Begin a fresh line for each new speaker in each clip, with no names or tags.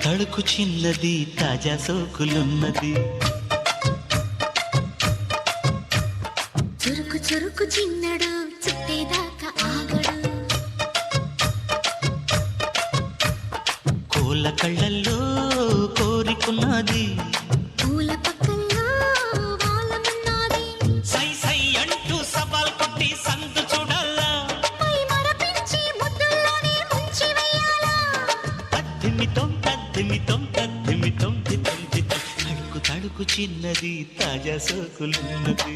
తడుకు చిన్నది తాజా సోకులున్నది.
చురుకు చురుకు చిన్నడు చుట్టేదాకా ఆగడు.
కోళ్ళ కళ్ళల్లో కోరికున్నది.
పూల పక్కల్లో వాలమన్నది.
సై సై అంటూ సవాల్ కొట్టి సందు చూడాలా.
పై మరపించి ముద్దుల్లోనే ముంచి వెయ్యాలా.
తద్దిమితం తద్దిమితం తద్దిమితం తితం తితం. తడుకు తడుకు చిన్నది తాజా సోకులున్నది.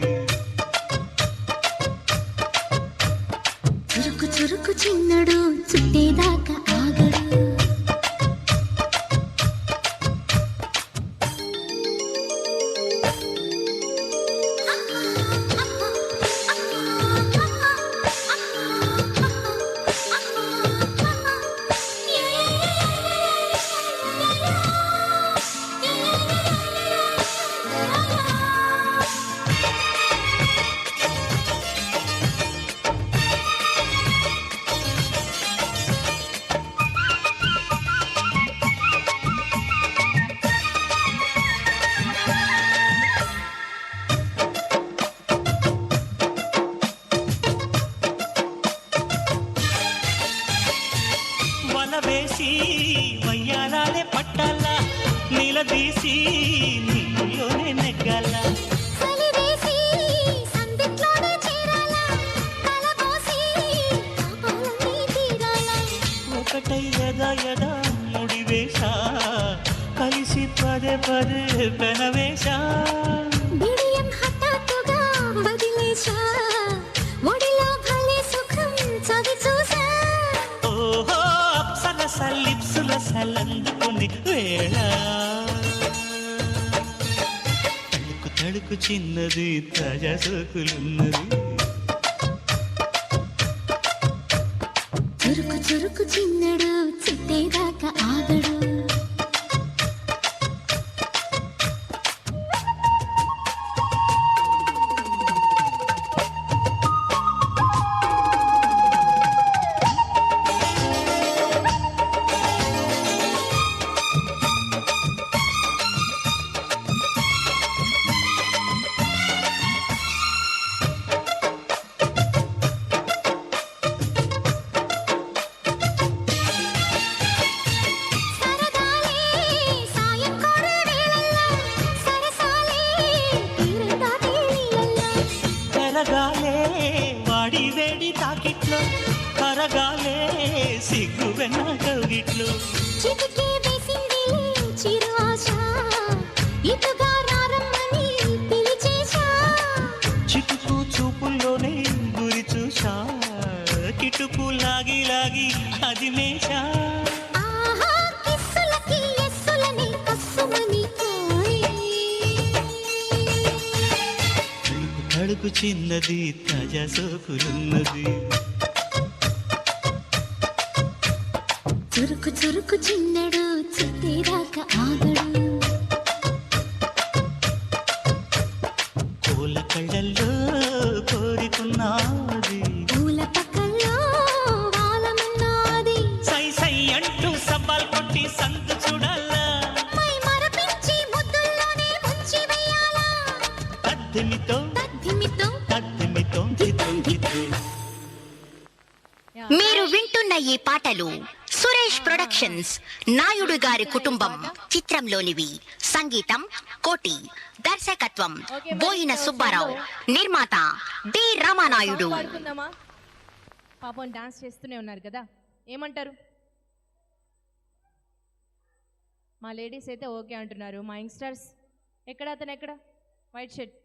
చురుకు చురుకు చిన్నడు చుట్టేదాకా ఆగడు.
వేసి వయ్యారాలే పట్టాల. నిలదీసి నీలోనే నెగ్గాల.
కలివేసి సందిట్లోనే చేరాల. కలబోసి పాపాలన్నీ తీరాల.
ఒకటై యదా యదా ముడివేశా. కలిసి పదే పదే పెనవేశా.
బిడియం హఠాత్తుగా వదిలేశా. ఒడిలో భలే సుఖం చవి చూసా.
ఓహో అప్సరస లిప్సుల సలందుకుని వేళ. తడుకు తడుకు చిన్నది తాజా సోకులున్నది.
చురుకు చురుకు చిన్నడు చుట్టేదాకా ఆగడు.
కరగాలే వాడి వేడి తాకిట్లో. కరగాలే సిగ్గు వెన్న కౌగిట్లో.
చిటికే వేసిందిలే చిరు ఆశ. ఇటుగా రారమ్మని పిలిచేశా.
చిటుకు చూపుల్లోనే గురి చూసా. కిటుకు లాగి లాగి అది మేషా.
ఆహా కిస్సులకి ఎస్సులని కస్సుమని కోయి.
తడుకు తడుకు చిన్నది తాజా సోకులున్నది.
చురుకు చురుకు చిన్నడు చుట్టేదాకా ఆగడు.
కోళ్ళ కళ్ళల్లో కోరికున్నది.
పూల పక్కల్లో వాలమన్నది.
సై సై అంటూ సవాల్ కొట్టి సందు చూడాలా.
పై మరపించి ముద్దుల్లోనే ముంచి వెయ్యాలా.
తద్దిమితో
తద్దిమితో
తద్దిమితో తితం తితం.
మీరు వింటున్న ఈ పాటలు సురేష్ ప్రొడక్షన్స్ నాయుడు గారి కుటుంబం చిత్రంలోనివి. సంగీతం కోటి, దర్శకత్వం బోయిన సుబ్బారావు, నిర్మాత డి రామానాయుడు.
పాపం డాన్స్ చేస్తూనే ఉన్నారు కదా, ఏమంటారు? మా లేడీస్ అయితే ఓకే అంటున్నారు. మా యంగ్స్టర్స్ ఎక్కడ? అతను ఎక్కడ? White shirt.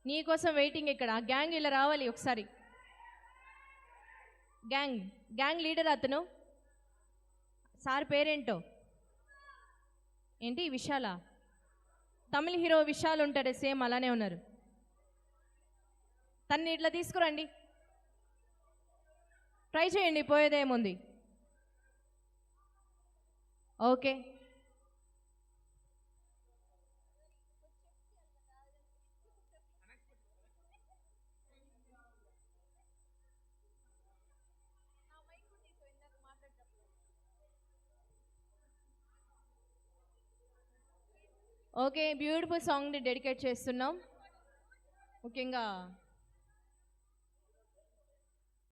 నీకోసం వెయిటింగ్ ఇక్కడ. గ్యాంగ్ ఇలా రావాలి ఒకసారి. గ్యాంగ్ లీడర్ అతను. సార్ పేరేంటో? ఏంటి విశాల? తమిళ హీరో విశాల్ ఉంటాడే, సేమ్ అలానే ఉన్నారు. తన్ని ఇట్లా తీసుకురండి. ట్రై చేయండి, పోయేదేముంది. ఓకే, ఓకే, బ్యూటిఫుల్ సాంగ్ని డెడికేట్ చేస్తున్నాం. ముఖ్యంగా